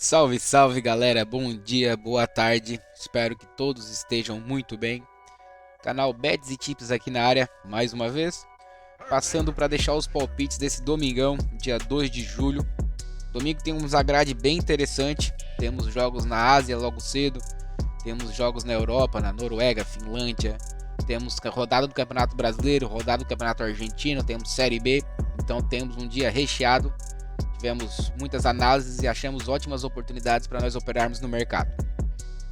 Salve, salve galera, bom dia, boa tarde, espero que todos estejam muito bem. Canal Bets e Tips aqui na área, mais uma vez, passando para deixar os palpites desse domingão, dia 2 de julho. Domingo tem uma grade bem interessante, temos jogos na Ásia logo cedo, temos jogos na Europa, na Noruega, Finlândia, temos rodada do Campeonato Brasileiro, rodada do Campeonato Argentino, temos Série B, então temos um dia recheado. Tivemos muitas análises e achamos ótimas oportunidades para nós operarmos no mercado.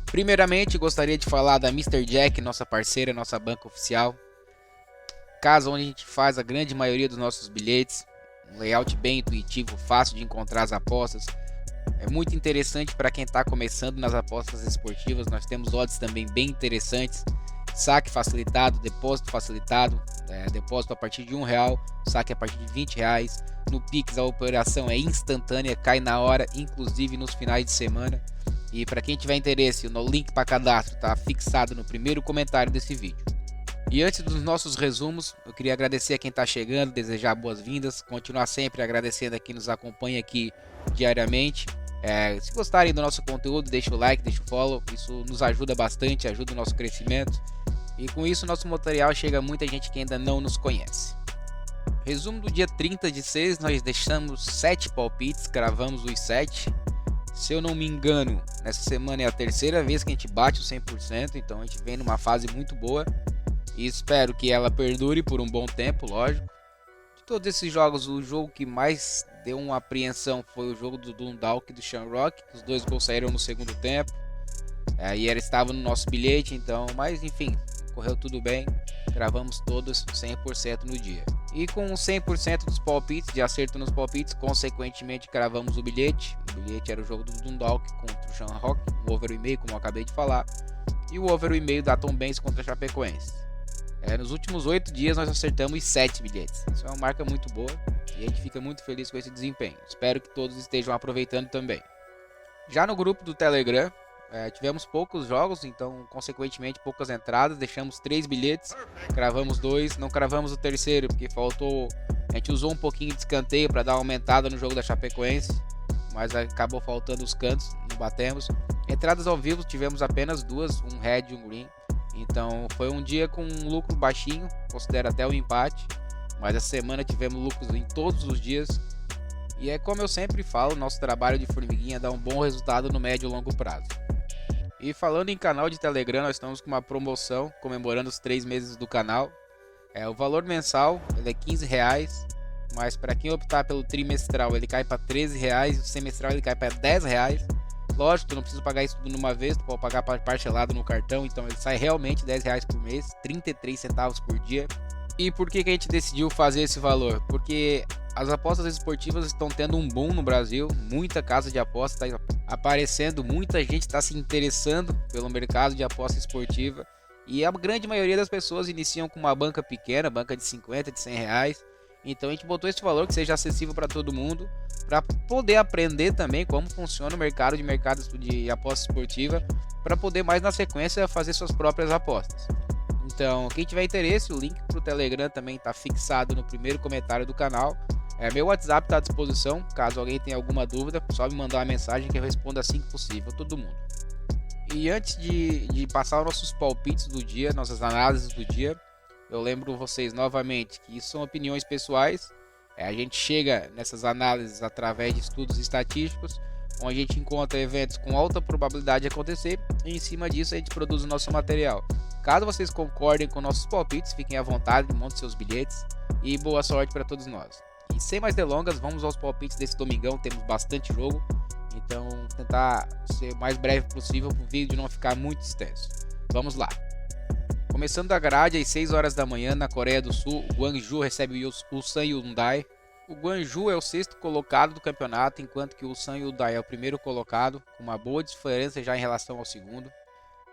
Primeiramente, gostaria de falar da Mr. Jack, nossa parceira, nossa banca oficial. Casa onde a gente faz a grande maioria dos nossos bilhetes. Um layout bem intuitivo, fácil de encontrar as apostas. É muito interessante para quem está começando nas apostas esportivas. Nós temos odds também bem interessantes. Saque facilitado, depósito facilitado, depósito a partir de R$1, saque a partir de R$20. No Pix a operação é instantânea, cai na hora, inclusive nos finais de semana. E para quem tiver interesse, o link para cadastro está fixado no primeiro comentário desse vídeo. E antes dos nossos resumos, eu queria agradecer a quem está chegando, desejar boas-vindas, continuar sempre agradecendo a quem nos acompanha aqui diariamente. Se gostarem do nosso conteúdo, deixa o like, deixa o follow, isso nos ajuda bastante, ajuda o nosso crescimento. E com isso nosso material chega a muita gente que ainda não nos conhece. Resumo do dia 30 de 6, nós deixamos 7 palpites, gravamos os 7. Se eu não me engano, nessa semana é a terceira vez que a gente bate o 100%, então a gente vem numa fase muito boa. E espero que ela perdure por um bom tempo, lógico. De todos esses jogos, o jogo que mais deu uma apreensão foi o jogo do Dundalk e do Shamrock. Os 2 gols saíram no segundo tempo. E ela estava no nosso bilhete, então, mas enfim, correu tudo bem. Gravamos todos 100% no dia. E com 100% dos palpites, de acerto nos palpites, consequentemente gravamos o bilhete. O bilhete era o jogo do Dundalk contra o Shamrock, o over 1,5, como eu acabei de falar. E o over 1,5 da Tombense contra a Chapecoense. Nos últimos 8 dias nós acertamos 7 bilhetes. Isso é uma marca muito boa e a gente fica muito feliz com esse desempenho. Espero que todos estejam aproveitando também. Já no grupo do Telegram, tivemos poucos jogos, então consequentemente poucas entradas. Deixamos 3 bilhetes, cravamos 2, não cravamos o terceiro porque faltou. A gente usou um pouquinho de escanteio para dar uma aumentada no jogo da Chapecoense, mas acabou faltando os cantos, não batemos. Entradas ao vivo tivemos apenas 2, um red e um green. Então foi um dia com um lucro baixinho, considero até o empate, mas essa semana tivemos lucros em todos os dias. E é como eu sempre falo, nosso trabalho de formiguinha dá um bom resultado no médio e longo prazo. E falando em canal de Telegram, nós estamos com uma promoção comemorando os 3 meses do canal. O valor mensal ele é R$15, mas para quem optar pelo trimestral ele cai para R$13 e o semestral ele cai para R$10. Lógico, tu não precisa pagar isso tudo numa vez, tu pode pagar parcelado no cartão, então ele sai realmente R$10 por mês, 33 centavos por dia. E por que a gente decidiu fazer esse valor? Porque as apostas esportivas estão tendo um boom no Brasil, muita casa de apostas está aparecendo, muita gente está se interessando pelo mercado de aposta esportiva e a grande maioria das pessoas iniciam com uma banca pequena, banca de 50, de R$100. Então a gente botou esse valor que seja acessível para todo mundo, para poder aprender também como funciona o mercado de aposta esportiva, para poder mais na sequência fazer suas próprias apostas. Então, quem tiver interesse, o link para o Telegram também está fixado no primeiro comentário do canal. Meu WhatsApp está à disposição, caso alguém tenha alguma dúvida, só me mandar uma mensagem que eu respondo assim que possível, todo mundo. E antes de passar os nossos palpites do dia, nossas análises do dia, eu lembro vocês novamente que isso são opiniões pessoais. A gente chega nessas análises através de estudos estatísticos, onde a gente encontra eventos com alta probabilidade de acontecer e em cima disso a gente produz o nosso material. Caso vocês concordem com nossos palpites, fiquem à vontade, montem seus bilhetes e boa sorte para todos nós. E sem mais delongas, vamos aos palpites desse domingão, temos bastante jogo, então tentar ser o mais breve possível para o vídeo não ficar muito extenso. Vamos lá! Começando a grade às 6 horas da manhã na Coreia do Sul, o Gwangju recebe o Ulsan Hyundai. O Gwangju é o 6º colocado do campeonato, enquanto que o Ulsan Hyundai é o primeiro colocado, com uma boa diferença já em relação ao segundo.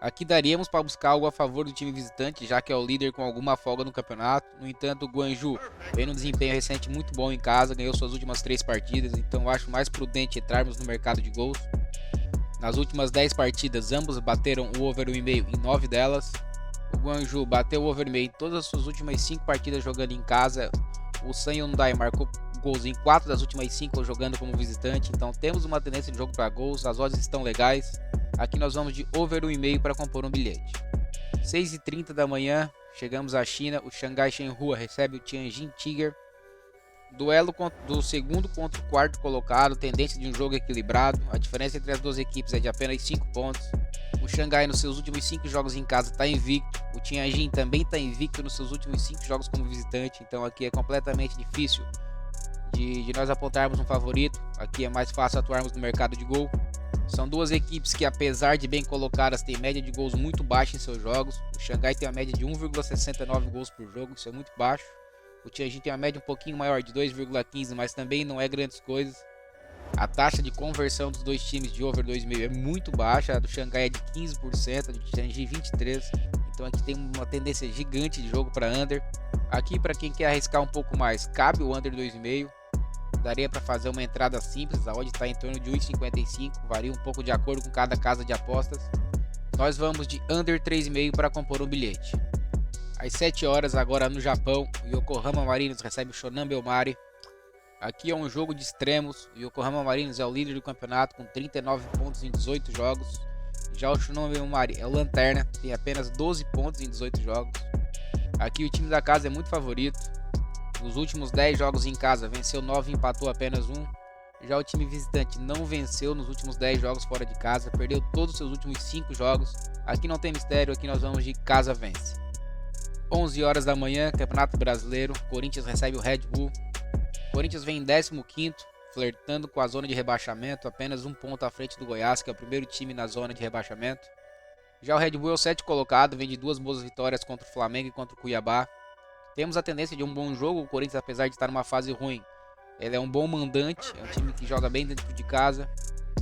Aqui daríamos para buscar algo a favor do time visitante, já que é o líder com alguma folga no campeonato. No entanto, o Gwangju vem num desempenho recente muito bom em casa, ganhou suas últimas 3 partidas, então eu acho mais prudente entrarmos no mercado de gols. Nas últimas 10 partidas, ambos bateram o over 1,5 em 9 delas. O Gwangju bateu o over 1,5 em todas as suas últimas 5 partidas jogando em casa. O Ulsan Hyundai marcou gols em 4 das últimas 5 jogando como visitante. Então temos uma tendência de jogo para gols, as odds estão legais. Aqui nós vamos de over 1,5 para compor um bilhete. 6h30 da manhã, chegamos à China. O Xangai Shenhua recebe o Tianjin Tiger. Duelo do segundo contra o quarto colocado, tendência de um jogo equilibrado. A diferença entre as duas equipes é de apenas 5 pontos. O Xangai nos seus últimos 5 jogos em casa está invicto. O Tianjin também está invicto nos seus últimos 5 jogos como visitante. Então aqui é completamente difícil de nós apontarmos um favorito. Aqui é mais fácil atuarmos no mercado de gol. São duas equipes que, apesar de bem colocadas, têm média de gols muito baixa em seus jogos. O Xangai tem uma média de 1,69 gols por jogo, isso é muito baixo. O Tianjin tem uma média um pouquinho maior, de 2,15, mas também não é grandes coisas. A taxa de conversão dos dois times de over 2,5 é muito baixa. A do Xangai é de 15%, a do Tianjin 23%. Então aqui tem uma tendência gigante de jogo para under. Aqui, para quem quer arriscar um pouco mais, cabe o under 2,5. Daria para fazer uma entrada simples, a odd está em torno de 1,55, varia um pouco de acordo com cada casa de apostas. Nós vamos de under 3,5 para compor um bilhete. Às 7 horas agora no Japão, o Yokohama Marinos recebe o Shonan Bellmare. Aqui é um jogo de extremos, o Yokohama Marinos é o líder do campeonato com 39 pontos em 18 jogos. Já o Shonan Bellmare é o lanterna, tem apenas 12 pontos em 18 jogos. Aqui o time da casa é muito favorito. Nos últimos 10 jogos em casa, venceu 9 e empatou apenas 1. Já o time visitante não venceu nos últimos 10 jogos fora de casa, perdeu todos os seus últimos 5 jogos. Aqui não tem mistério, aqui nós vamos de casa vence. 11 horas da manhã, Campeonato Brasileiro, Corinthians recebe o Red Bull. Corinthians vem em 15º, flertando com a zona de rebaixamento, apenas um ponto à frente do Goiás, que é o primeiro time na zona de rebaixamento. Já o Red Bull é o 7º colocado, vem de 2 boas vitórias contra o Flamengo e contra o Cuiabá. Temos a tendência de um bom jogo. O Corinthians, apesar de estar numa fase ruim, ele é um bom mandante, é um time que joga bem dentro de casa.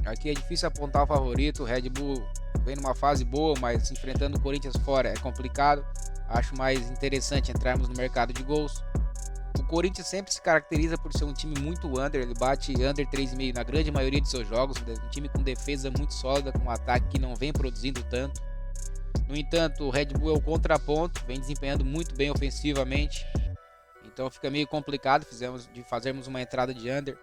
Aqui é difícil apontar o favorito. O Red Bull vem numa fase boa, mas enfrentando o Corinthians fora é complicado. Acho mais interessante entrarmos no mercado de gols. O Corinthians sempre se caracteriza por ser um time muito under, ele bate under 3,5 na grande maioria de seus jogos. Um time com defesa muito sólida, com um ataque que não vem produzindo tanto. No entanto, o Red Bull é o contraponto, vem desempenhando muito bem ofensivamente, então fica meio complicado de fazermos uma entrada de under.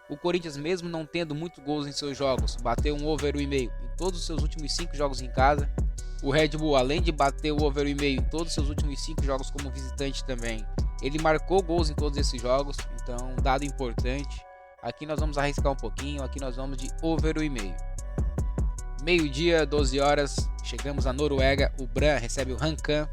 O Corinthians, mesmo não tendo muitos gols em seus jogos, bateu um over 1,5 em todos os seus últimos 5 jogos em casa. O Red Bull, além de bater o over 1,5 em todos os seus últimos 5 jogos como visitante também, ele marcou gols em todos esses jogos, então um dado importante. Aqui nós vamos arriscar um pouquinho, aqui nós vamos de over 1,5. Meio-dia, 12 horas, chegamos à Noruega. O Brann recebe o Hankan.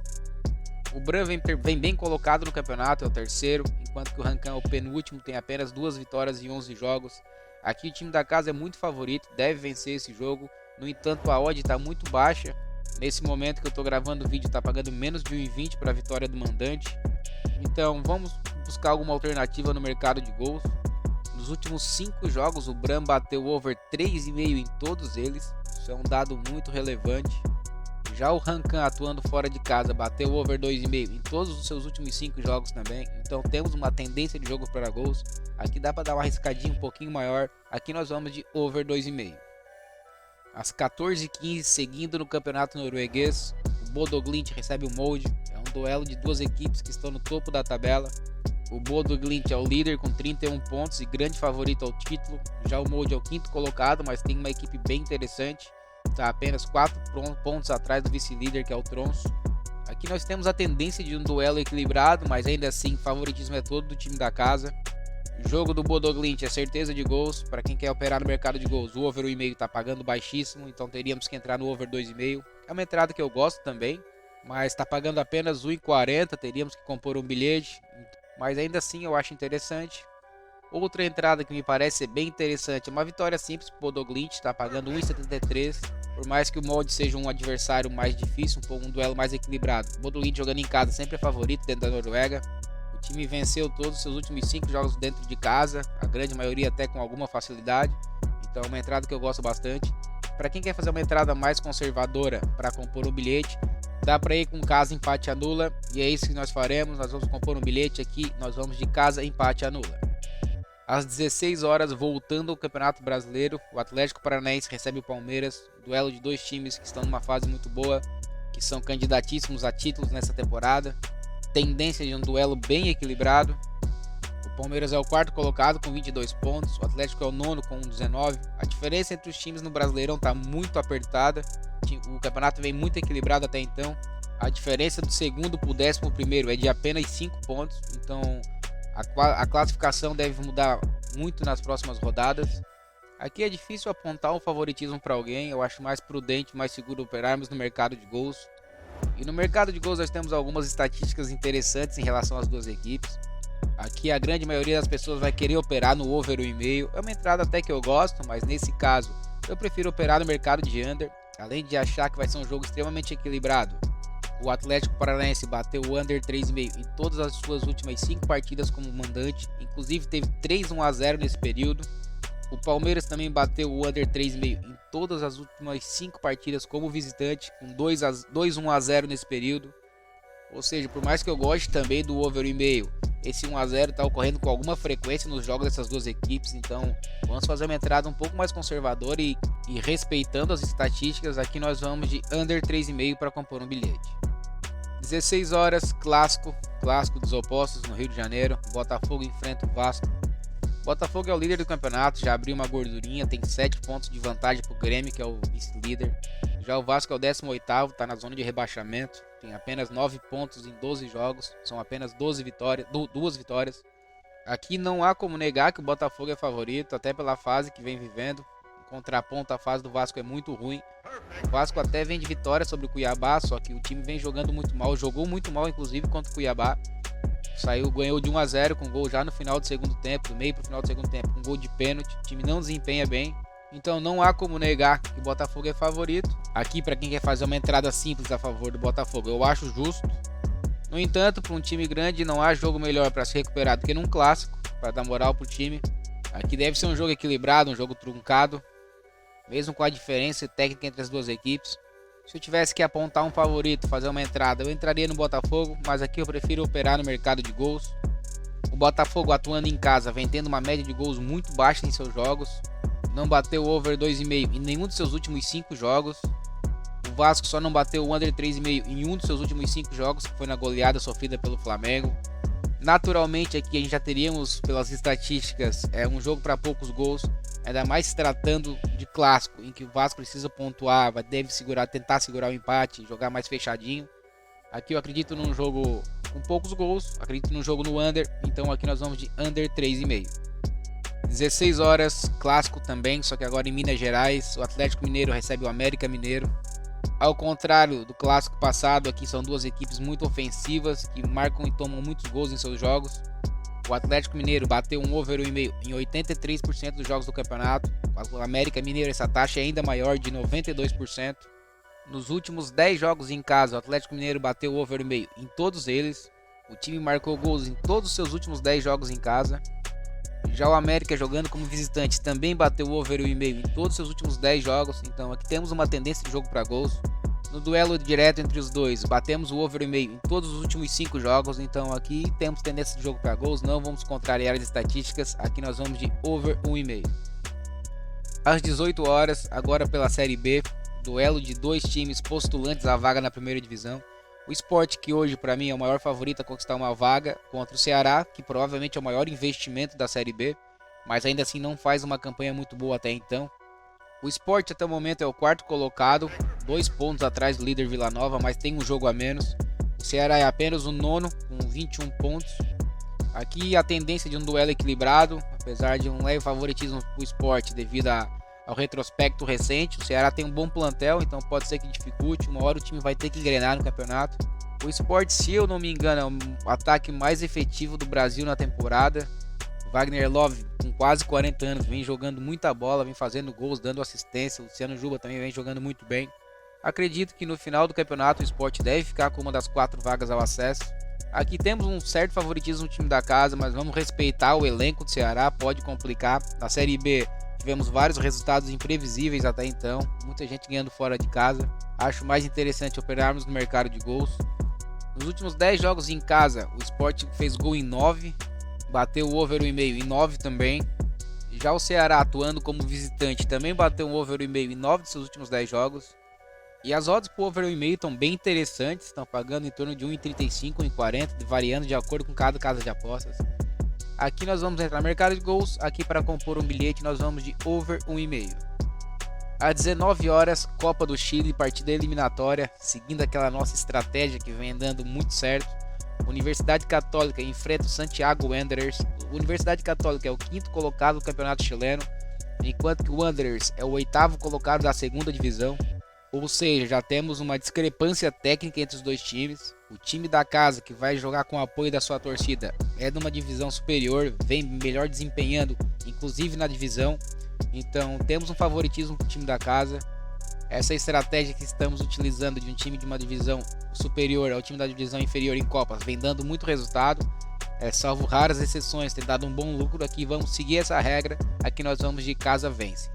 O Brann vem bem colocado no campeonato, é o terceiro, enquanto que o Hankan é o penúltimo, tem apenas 2 vitórias em 11 jogos. Aqui o time da casa é muito favorito, deve vencer esse jogo. No entanto, a odd está muito baixa. Nesse momento que eu estou gravando o vídeo, está pagando menos de 1,20 para a vitória do mandante. Então vamos buscar alguma alternativa no mercado de gols. Nos últimos 5 jogos, o Brann bateu over 3,5 em todos eles. Isso é um dado muito relevante. Já o Hankan, atuando fora de casa, bateu over 2,5 em todos os seus últimos 5 jogos também. Então temos uma tendência de jogo para gols. Aqui dá para dar uma arriscadinha um pouquinho maior. Aqui nós vamos de over 2,5. Às 14h15, seguindo no campeonato norueguês, o Bodo Glimt recebe o Molde. É um duelo de duas equipes que estão no topo da tabela. O Bodo Glimt é o líder com 31 pontos e grande favorito ao título. Já o Molde é o 5º colocado, mas tem uma equipe bem interessante. Está apenas 4 pontos atrás do vice-líder, que é o Tromsø. Aqui nós temos a tendência de um duelo equilibrado, mas ainda assim o favoritismo é todo do time da casa. O jogo do Bodo Glimt é certeza de gols. Para quem quer operar no mercado de gols, o over 1,5 está pagando baixíssimo, então teríamos que entrar no over 2,5. É uma entrada que eu gosto também, mas está pagando apenas 1,40, teríamos que compor um bilhete. Mas ainda assim eu acho interessante. Outra entrada que me parece ser bem interessante é uma vitória simples para o Bodo Glimt, está pagando 1,73. Por mais que o Molde seja um adversário mais difícil, um duelo mais equilibrado, o Bodo Glimt jogando em casa sempre é favorito dentro da Noruega. O time venceu todos os seus últimos 5 jogos dentro de casa, a grande maioria até com alguma facilidade. Então é uma entrada que eu gosto bastante. Para quem quer fazer uma entrada mais conservadora para compor um bilhete, dá para ir com casa empate anula, e é isso que nós faremos. Nós vamos compor um bilhete aqui, nós vamos de casa empate anula. Às 16 horas, voltando ao Campeonato Brasileiro, o Atlético Paranaense recebe o Palmeiras, duelo de dois times que estão numa fase muito boa, que são candidatíssimos a títulos nessa temporada. Tendência de um duelo bem equilibrado. O O Palmeiras é o quarto colocado com 22 pontos, o Atlético é o nono com 19. A diferença entre os times no Brasileirão está muito apertada, o campeonato vem muito equilibrado até então. A diferença do segundo para o 11º é de apenas 5 pontos, então a classificação deve mudar muito nas próximas rodadas. Aqui é difícil apontar um favoritismo para alguém, eu acho mais prudente, mais seguro operarmos no mercado de gols. E no mercado de gols nós temos algumas estatísticas interessantes em relação às duas equipes. Aqui a grande maioria das pessoas vai querer operar no over 1,5. É uma entrada até que eu gosto, mas nesse caso eu prefiro operar no mercado de under, além de achar que vai ser um jogo extremamente equilibrado. O Atlético Paranaense bateu o under 3,5 em todas as suas últimas 5 partidas como mandante, inclusive teve 3-1-0 nesse período. O Palmeiras também bateu o under 3,5 em todas as últimas 5 partidas como visitante, com 2-1-0 nesse período. Ou seja, por mais que eu goste também do over 1,5, esse 1-0 está ocorrendo com alguma frequência nos jogos dessas duas equipes, então vamos fazer uma entrada um pouco mais conservadora e respeitando as estatísticas. Aqui nós vamos de under 3,5 para compor um bilhete. 16 horas, clássico dos opostos no Rio de Janeiro. Botafogo enfrenta o Vasco. Botafogo é o líder do campeonato, já abriu uma gordurinha, tem 7 pontos de vantagem para o Grêmio, que é o vice-líder. Já o Vasco é o 18º, está na zona de rebaixamento, tem apenas 9 pontos em 12 jogos, são apenas 2 vitórias. Aqui não há como negar que o Botafogo é favorito, até pela fase que vem vivendo. Em contraponto, a fase do Vasco é muito ruim. O Vasco até vem de vitória sobre o Cuiabá, só que o time vem jogando muito mal, jogou muito mal inclusive contra o Cuiabá. Ganhou de 1-0 com gol já no final do segundo tempo, do meio para o final do segundo tempo, com gol de pênalti. O time não desempenha bem, então não há como negar que o Botafogo é favorito. Aqui, para quem quer fazer uma entrada simples a favor do Botafogo, eu acho justo. No entanto, para um time grande não há jogo melhor para se recuperar do que num clássico, para dar moral para o time. Aqui deve ser um jogo equilibrado, um jogo truncado, mesmo com a diferença técnica entre as duas equipes. Se eu tivesse que apontar um favorito, fazer uma entrada, eu entraria no Botafogo, mas aqui eu prefiro operar no mercado de gols. O Botafogo, atuando em casa, vem tendo uma média de gols muito baixa em seus jogos. Não bateu o over 2,5 em nenhum dos seus últimos 5 jogos. O Vasco só não bateu o under 3,5 em um dos seus últimos 5 jogos, que foi na goleada sofrida pelo Flamengo. Naturalmente aqui a gente já teríamos, pelas estatísticas, um jogo para poucos gols, ainda mais se tratando de clássico, em que o Vasco precisa pontuar, deve tentar segurar o empate, jogar mais fechadinho. Aqui eu acredito num jogo com poucos gols, acredito num jogo no under, então aqui nós vamos de under 3,5. 16 horas, clássico também, só que agora em Minas Gerais, o Atlético Mineiro recebe o América Mineiro. Ao contrário do clássico passado, aqui são duas equipes muito ofensivas, que marcam e tomam muitos gols em seus jogos. O Atlético Mineiro bateu um over 1,5 em 83% dos jogos do campeonato. O América Mineiro, essa taxa é ainda maior, de 92%. Nos últimos 10 jogos em casa, o Atlético Mineiro bateu o over 1,5 em todos eles. O time marcou gols em todos os seus últimos 10 jogos em casa. Já o América, jogando como visitante, também bateu o over 1,5 em todos os seus últimos 10 jogos. Então aqui temos uma tendência de jogo para gols. No duelo direto entre os dois, batemos o over 1,5 em todos os últimos 5 jogos. Então aqui temos tendência de jogo para gols, não vamos contrariar as estatísticas. Aqui nós vamos de over 1,5. Às 18 horas, agora pela Série B, duelo de dois times postulantes à vaga na primeira divisão. O Sport, que hoje para mim é o maior favorito a conquistar uma vaga, contra o Ceará, que provavelmente é o maior investimento da Série B, mas ainda assim não faz uma campanha muito boa até então. O Sport até o momento é o quarto colocado, 2 pontos atrás do líder Vila Nova, mas tem um jogo a menos. O Ceará é apenas o nono, com 21 pontos. Aqui a tendência de um duelo equilibrado, apesar de um leve favoritismo para o Sport devido ao retrospecto recente. O Ceará tem um bom plantel, então pode ser que dificulte. Uma hora o time vai ter que engrenar no campeonato. O Sport, se eu não me engano, é o ataque mais efetivo do Brasil na temporada. Wagner Love, com quase 40 anos, vem jogando muita bola, vem fazendo gols, dando assistência. O Luciano Juba também vem jogando muito bem. Acredito que no final do campeonato o Sport deve ficar com uma das 4 vagas ao acesso. Aqui temos um certo favoritismo no time da casa, mas vamos respeitar o elenco do Ceará, pode complicar. Na Série B tivemos vários resultados imprevisíveis até então, muita gente ganhando fora de casa. Acho mais interessante operarmos no mercado de gols. Nos últimos 10 jogos em casa, o Sport fez gol em 9, bateu o over 1,5 em 9 também. Já o Ceará, atuando como visitante, também bateu um over 1,5 em 9 de seus últimos 10 jogos. E as odds para o over 1,5 estão bem interessantes, estão pagando em torno de 1,35, 1,40, variando de acordo com cada casa de apostas. Aqui nós vamos entrar no mercado de gols. Aqui para compor um bilhete nós vamos de over 1,5. Às 19 horas, Copa do Chile, partida eliminatória, seguindo aquela nossa estratégia que vem dando muito certo. Universidade Católica enfrenta o Santiago Wanderers. Universidade Católica é o 5º colocado do campeonato chileno, enquanto que o Wanderers é o 8º colocado da segunda divisão. Ou seja, já temos uma discrepância técnica entre os dois times. O time da casa, que vai jogar com o apoio da sua torcida, é de uma divisão superior, vem melhor desempenhando, inclusive na divisão. Então temos um favoritismo para o time da casa. Essa estratégia que estamos utilizando de um time de uma divisão superior ao time da divisão inferior em Copas vem dando muito resultado. Salvo raras exceções, tem dado um bom lucro aqui. Vamos seguir essa regra. Aqui nós vamos de casa vence.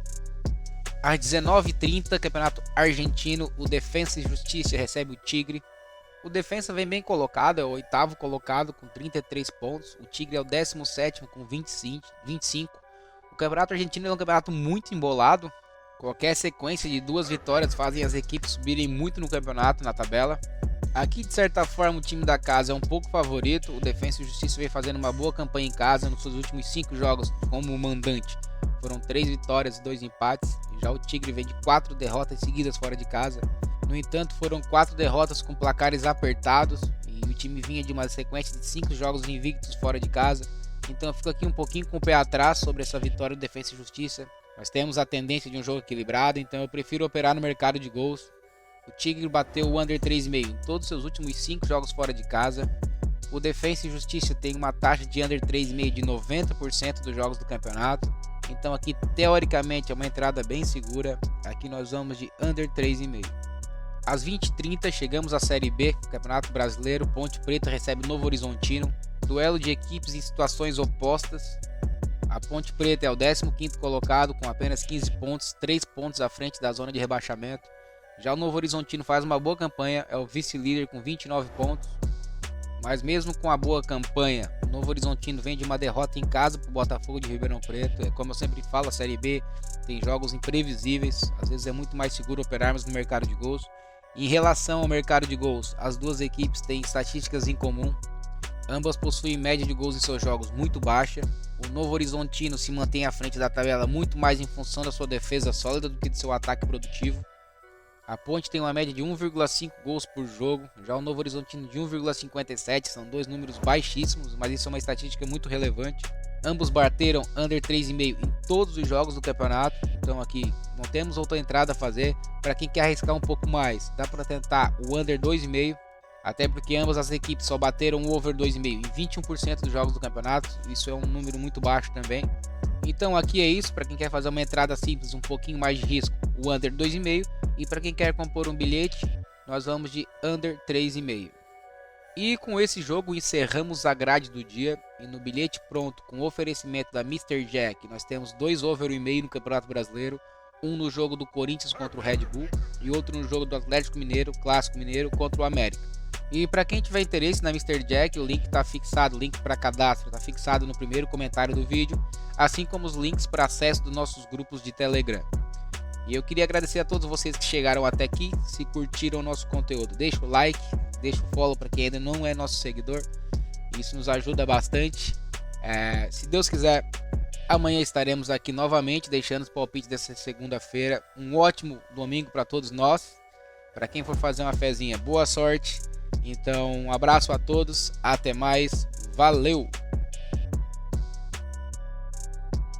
Às 19h30, Campeonato Argentino, o Defensa e Justiça recebe o Tigre. O Defensa vem bem colocado, é o 8º colocado com 33 pontos. O Tigre é o 17º com 25. O Campeonato Argentino é um campeonato muito embolado. Qualquer sequência de 2 vitórias fazem as equipes subirem muito no campeonato, na tabela. Aqui, de certa forma, o time da casa é um pouco favorito. O Defensa e Justiça vem fazendo uma boa campanha em casa nos seus últimos 5 jogos como mandante. Foram 3 vitórias e 2 empates. Já o Tigre vem de 4 derrotas seguidas fora de casa. No entanto, foram 4 derrotas com placares apertados. E o time vinha de uma sequência de 5 jogos invictos fora de casa. Então eu fico aqui um pouquinho com o pé atrás sobre essa vitória do Defensa e Justiça. Nós temos a tendência de um jogo equilibrado, então eu prefiro operar no mercado de gols. O Tigre bateu o under 3,5 em todos os seus últimos 5 jogos fora de casa. O Defensa e Justiça tem uma taxa de under 3,5 de 90% dos jogos do campeonato. Então aqui teoricamente é uma entrada bem segura. Aqui nós vamos de under 3,5. Às 20h30 chegamos à Série B, Campeonato Brasileiro. Ponte Preta recebe o Novo Horizontino. Duelo de equipes em situações opostas. A Ponte Preta é o 15º colocado com apenas 15 pontos, 3 pontos à frente da zona de rebaixamento. Já o Novo Horizontino faz uma boa campanha, é o vice-líder com 29 pontos. Mas mesmo com a boa campanha, o Novo Horizontino vem de uma derrota em casa para o Botafogo de Ribeirão Preto. Como eu sempre falo, a Série B tem jogos imprevisíveis, às vezes é muito mais seguro operarmos no mercado de gols. Em relação ao mercado de gols, as duas equipes têm estatísticas em comum. Ambas possuem média de gols em seus jogos muito baixa. O Novo Horizontino se mantém à frente da tabela muito mais em função da sua defesa sólida do que do seu ataque produtivo. A Ponte tem uma média de 1,5 gols por jogo, já o Novo Horizontino de 1,57, são dois números baixíssimos, mas isso é uma estatística muito relevante. Ambos bateram under 3,5 em todos os jogos do campeonato, então aqui não temos outra entrada a fazer. Para quem quer arriscar um pouco mais, dá para tentar o under 2,5, até porque ambas as equipes só bateram o over 2,5 em 21% dos jogos do campeonato, isso é um número muito baixo também. Então aqui é isso, para quem quer fazer uma entrada simples, um pouquinho mais de risco, o under 2,5, e para quem quer compor um bilhete, nós vamos de under 3,5. E com esse jogo encerramos a grade do dia, e no bilhete pronto com oferecimento da Mr. Jack, nós temos 2 over 1,5 no Campeonato Brasileiro, um no jogo do Corinthians contra o Red Bull e outro no jogo do Atlético Mineiro, Clássico Mineiro, contra o América. E para quem tiver interesse na Mr. Jack, o link está fixado, o link para cadastro está fixado no primeiro comentário do vídeo, assim como os links para acesso dos nossos grupos de Telegram. E eu queria agradecer a todos vocês que chegaram até aqui. Se curtiram o nosso conteúdo, deixa o like, deixa o follow para quem ainda não é nosso seguidor, isso nos ajuda bastante. Se Deus quiser, amanhã estaremos aqui novamente deixando os palpites dessa segunda-feira. Um ótimo domingo para todos nós. Para quem for fazer uma fezinha, boa sorte. Então, um abraço a todos, até mais, valeu!